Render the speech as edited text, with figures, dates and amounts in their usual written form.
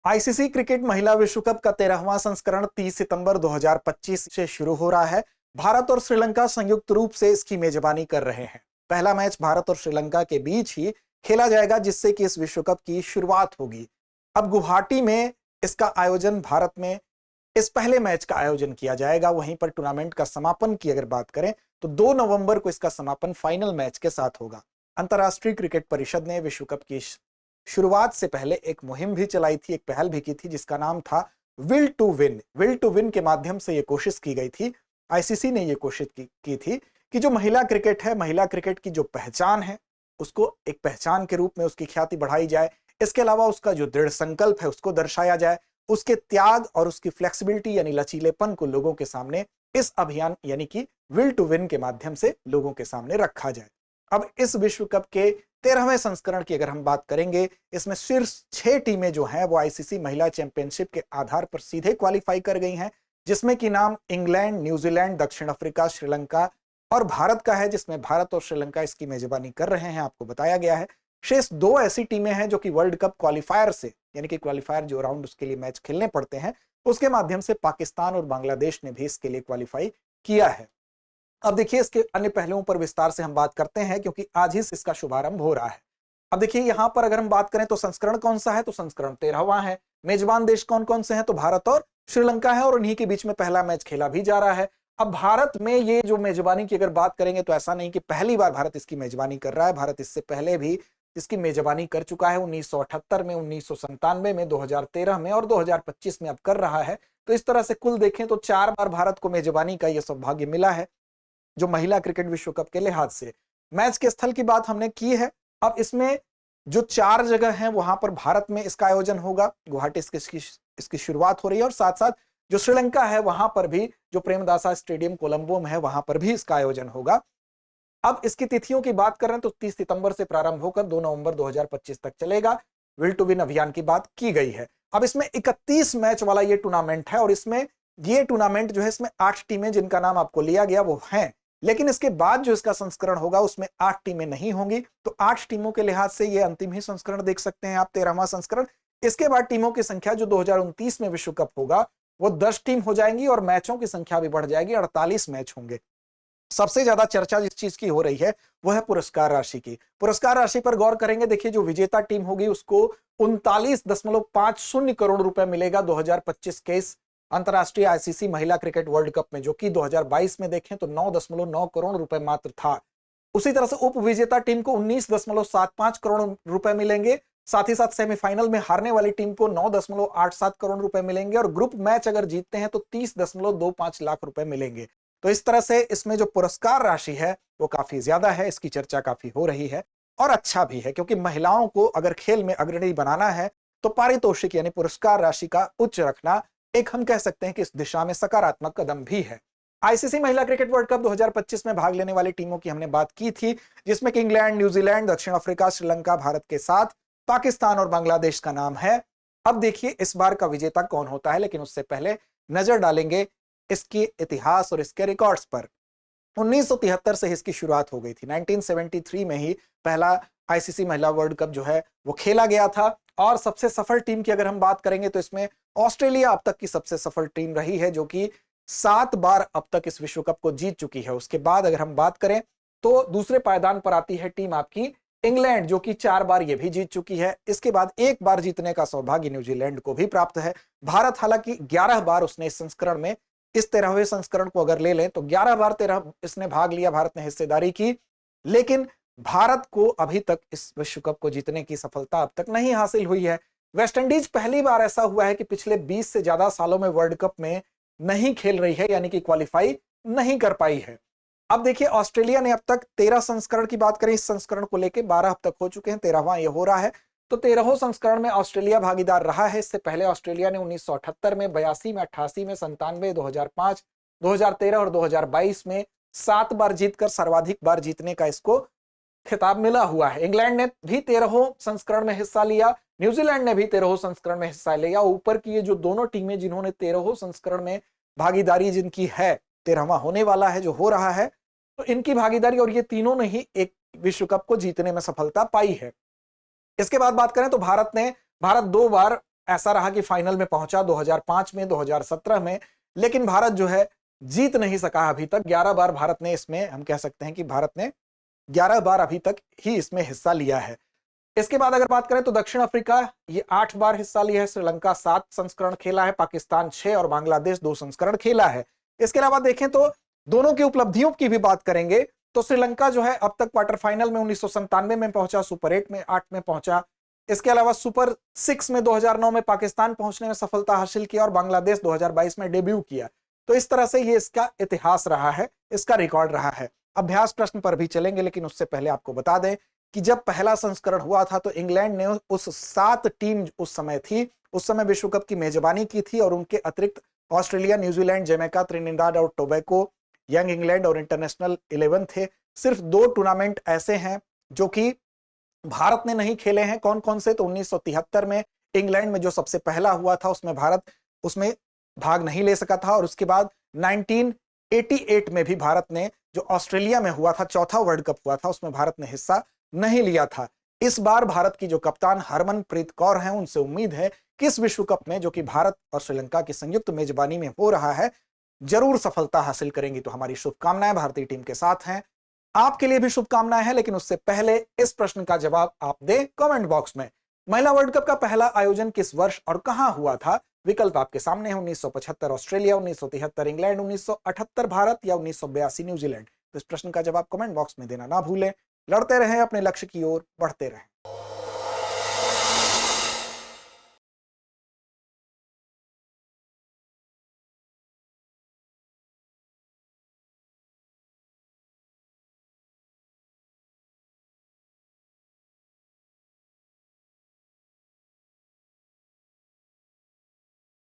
ICC cricket महिला विश्व cup का 13वां संस्करण 30 सितंबर 2025 से शुरू हो रहा है। भारत और श्रीलंका संयुक्त रूप से इसकी मेजबानी कर रहे हैं। पहला मैच भारत और श्रीलंका के बीच ही खेला जाएगा, जिससे कि इस विश्व कप की शुरुआत होगी। अब गुवाहाटी में इसका आयोजन, भारत में इस पहले मैच का आयोजन किया जाएगा। वहीं पर टूर्नामेंट का समापन की अगर बात करें तो 2 नवंबर को इसका समापन फाइनल मैच के साथ होगा। अंतर्राष्ट्रीय क्रिकेट परिषद ने विश्व कप की शुरुआत से पहले एक मुहिम भी चलाई थी, एक पहल भी की थी, जिसका नाम था will to win. Will to win के माध्यम से यह कोशिश की गई थी, आईसीसी ने यह कोशिश की थी कि जो महिला क्रिकेट है, महिला क्रिकेट की जो पहचान है, उसको एक पहचान के रूप में उसकी ख्याति बढ़ाई जाए। इसके अलावा उसका जो दृढ़ संकल्प है उसको दर्शाया जाए, उसके त्याग और उसकी फ्लेक्सिबिलिटी यानी लचीलेपन को लोगों के सामने इस अभियान यानी कि विल टू विन के माध्यम से लोगों के सामने रखा जाए। अब इस विश्व कप के 13वें संस्करण की अगर हम बात करेंगे, इसमें शीर्ष 6 टीमें जो हैं वो आईसीसी महिला चैंपियनशिप के आधार पर सीधे क्वालिफाई कर गई हैं, जिसमें कि नाम इंग्लैंड, न्यूजीलैंड, दक्षिण अफ्रीका, श्रीलंका और भारत का है, जिसमें भारत और श्रीलंका इसकी मेजबानी कर रहे हैं, आपको बताया गया है। शेष 2 ऐसी टीमें हैं जो कि वर्ल्ड कप क्वालिफायर से यानी कि क्वालिफायर जो राउंड उसके लिए मैच खेलने पड़ते हैं, उसके माध्यम से पाकिस्तान और बांग्लादेश ने भी इसके लिए क्वालिफाई किया है। अब देखिए, इसके अन्य पहलुओं पर विस्तार से हम बात करते हैं, क्योंकि आज ही इसका शुभारंभ हो रहा है। अब देखिए, यहां पर अगर हम बात करें तो संस्करण कौन सा है, तो संस्करण 13वां है। मेजबान देश कौन कौन से हैं, तो भारत और श्रीलंका है, और उन्हीं के बीच में पहला मैच खेला भी जा रहा है। अब भारत में ये जो मेजबानी की अगर बात करेंगे तो ऐसा नहीं कि पहली बार भारत इसकी मेजबानी कर रहा है। भारत इससे पहले भी इसकी मेजबानी कर चुका है, 1978 में, 1997 में, 2013 में और 2025 में अब कर रहा है। तो इस तरह से कुल देखें तो 4 बार भारत को मेजबानी का यह सौभाग्य मिला है, जो महिला क्रिकेट विश्व कप के लिहाज से। मैच के स्थल की बात हमने की है। अब इसमें जो 4 जगह हैं वहां पर भारत में इसका आयोजन होगा, गुवाहाटी इसकी शुरुआत हो रही है, और साथ साथ जो श्रीलंका है वहां पर भी जो प्रेमदासा स्टेडियम कोलंबो में है वहां पर भी इसका आयोजन होगा। अब इसकी तिथियों की बात करें तो 30 सितंबर से प्रारंभ होकर 2 नवंबर 2025 तक चलेगा। विल टू विन अभियान की बात की गई है। अब इसमें 31 मैच वाला ये टूर्नामेंट है, और इसमें ये टूर्नामेंट जो है, इसमें 8 टीमें जिनका नाम आपको लिया गया वो हैं, लेकिन इसके बाद जो इसका संस्करण होगा उसमें 8 टीमें नहीं होंगी। तो 8 टीमों के लिहाज से ये अंतिम ही संस्करण देख सकते हैं आप, 13वां संस्करण। इसके बाद टीमों की संख्या जो 2029 में विश्व कप होगा वो 10 टीम हो जाएंगी, और मैचों की संख्या भी बढ़ जाएगी, 48 मैच होंगे। सबसे ज्यादा चर्चा जिस चीज की हो रही है वो है पुरस्कार राशि की। पुरस्कार राशि पर गौर करेंगे, देखिए जो विजेता टीम होगी उसको 39.50 करोड़ रुपए मिलेगा 2025 के इस अंतरराष्ट्रीय आईसीसी महिला क्रिकेट वर्ल्ड कप में, जो कि 2022 में देखें तो 9.9 करोड़ रुपए मात्र था। उसी तरह से उप विजेता टीम को 19.75 करोड़ रुपए मिलेंगे। साथ ही साथ सेमीफाइनल में हारने वाली टीम को 9.87 करोड़ रुपए मिलेंगे, और ग्रुप मैच अगर जीतते हैं तो 30.25 लाख रुपए मिलेंगे। तो इस तरह से इसमें जो पुरस्कार राशि है वो काफी ज्यादा है, इसकी चर्चा काफी हो रही है, और अच्छा भी है, क्योंकि महिलाओं को अगर खेल में अग्रणी बनाना है तो पारितोषिक यानी पुरस्कार राशि का उच्च रखना एक, हम कह सकते हैं कि इस दिशा में सकारात्मक कदम भी है। आईसीसी महिला क्रिकेट वर्ल्ड कप 2025 में भाग लेने वाली टीमों की हमने बात की थी, जिसमें कि इंग्लैंड, न्यूजीलैंड, दक्षिण अफ्रीका, श्रीलंका, भारत के साथ पाकिस्तान और बांग्लादेश का नाम है। अब देखिए इस बार का विजेता कौन होता है, लेकिन उससे पहले नजर डालेंगे इसके इतिहास और इसके रिकॉर्ड्स पर। 1973 से इसकी शुरुआत हो गई थी। 1973 में ही पहला आईसीसी महिला वर्ल्ड कप जो है वो खेला गया था, और सबसे सफल टीम की अगर हम बात करेंगे तो इसमें ऑस्ट्रेलिया अब तक की सबसे सफल टीम रही है, जो कि 7 बार अब तक इस विश्व कप को जीत चुकी है। उसके बाद अगर हम बात करें तो दूसरे पायदान पर आती है टीम आपकी इंग्लैंड, जो कि 4 बार ये भी जीत चुकी है। इसके बाद 1 बार जीतने का सौभाग्य न्यूजीलैंड को भी प्राप्त है। भारत हालांकि 11 बार उसने इस संस्करण में, इस 13वें संस्करण को अगर ले लें तो 11 बार 13 इसने भाग लिया, भारत ने हिस्सेदारी की, लेकिन भारत को अभी तक इस विश्व कप को जीतने की सफलता अब तक नहीं हासिल हुई है। वेस्टइंडीज पहली बार ऐसा हुआ है कि पिछले 20 से ज्यादा सालों में वर्ल्ड कप में नहीं खेल रही है, यानी कि क्वालिफाई नहीं कर पाई है। अब देखिए, ऑस्ट्रेलिया ने अब तक 13 संस्करण की बात करें, इस संस्करण को लेकर 12 अब तक हो चुके हैं, 13वां ये हो रहा है। तो 13वें संस्करण में ऑस्ट्रेलिया भागीदार रहा है। इससे पहले ऑस्ट्रेलिया ने 1978 में, 82 में, 88 में, 97, 2005, 2013 और 2022 में 7 बार जीतकर सर्वाधिक बार जीतने का इसको खिताब मिला हुआ है। इंग्लैंड ने भी 13वें संस्करण में हिस्सा लिया, न्यूजीलैंड ने भी 13वें संस्करण में हिस्सा लिया। ऊपर की ये जो दोनों टीमें जिन्होंने 13वें संस्करण में भागीदारी जिनकी है, 13वां होने वाला है जो हो रहा है, तो इनकी भागीदारी, और ये तीनों ने ही एक विश्व कप को जीतने में सफलता पाई है। इसके बाद बात करें तो भारत 2 बार ऐसा रहा कि फाइनल में पहुंचा 2005 में, 2017 में, लेकिन भारत जो है जीत नहीं सका अभी तक। 11 बार भारत ने इसमें, हम कह सकते हैं कि भारत ने 11 बार अभी तक ही इसमें हिस्सा लिया है। इसके बाद अगर बात करें तो दक्षिण अफ्रीका ये 8 बार हिस्सा लिया है, श्रीलंका 7 संस्करण खेला है, पाकिस्तान 6 और बांग्लादेश 2 संस्करण खेला है। इसके अलावा देखें तो दोनों की उपलब्धियों की भी बात करेंगे तो श्रीलंका जो है अब तक क्वार्टर फाइनल में 1997 में पहुंचा, सुपर 8 में 8 में पहुंचा। इसके अलावा सुपर 6 में 2009 में पाकिस्तान पहुंचने में सफलता हासिल किया और बांग्लादेश 2022 में डेब्यू किया। तो इस तरह से ये इसका इतिहास रहा है, इसका रिकॉर्ड रहा है। अभ्यास प्रश्न पर भी चलेंगे, लेकिन उससे पहले आपको बता दें कि जब पहला संस्करण हुआ था तो इंग्लैंड ने उस 7 टीम उस समय थी, उस समय विश्व कप की मेजबानी की थी और उनके अतिरिक्त ऑस्ट्रेलिया, न्यूजीलैंड, जमैका, त्रिनिदाद और टोबैको, यंग इंग्लैंड और इंटरनेशनल 11 थे। सिर्फ 2 टूर्नामेंट ऐसे हैं जो कि भारत ने नहीं खेले हैं। कौन कौन से? तो 1973 में इंग्लैंड में जो सबसे पहला हुआ था उसमें भारत उसमें भाग नहीं ले सका था, और उसके बाद 1988 में भी भारत ने, जो ऑस्ट्रेलिया में हुआ था, चौथा वर्ल्ड कप हुआ था, उसमें भारत ने हिस्सा नहीं लिया था। इस बार भारत की जो कप्तान हरमनप्रीत कौर हैं, उनसे उम्मीद है कि इस विश्व कप में, जो कि भारत और श्रीलंका की संयुक्त मेजबानी में हो रहा है, जरूर सफलता हासिल करेंगी। तो हमारी शुभकामनाएं भारतीय टीम के साथ हैं, आपके लिए भी शुभकामनाएं हैं। लेकिन उससे पहले इस प्रश्न का जवाब आप दें कमेंट बॉक्स में। महिला वर्ल्ड कप का पहला आयोजन किस वर्ष और कहां हुआ था? विकल्प आपके सामने है, 1975 ऑस्ट्रेलिया, 1973 इंग्लैंड, 1978 भारत या 1982 न्यूजीलैंड। तो इस प्रश्न का जवाब कमेंट बॉक्स में देना ना भूलें। लड़ते रहें, अपने लक्ष्य की ओर बढ़ते रहें।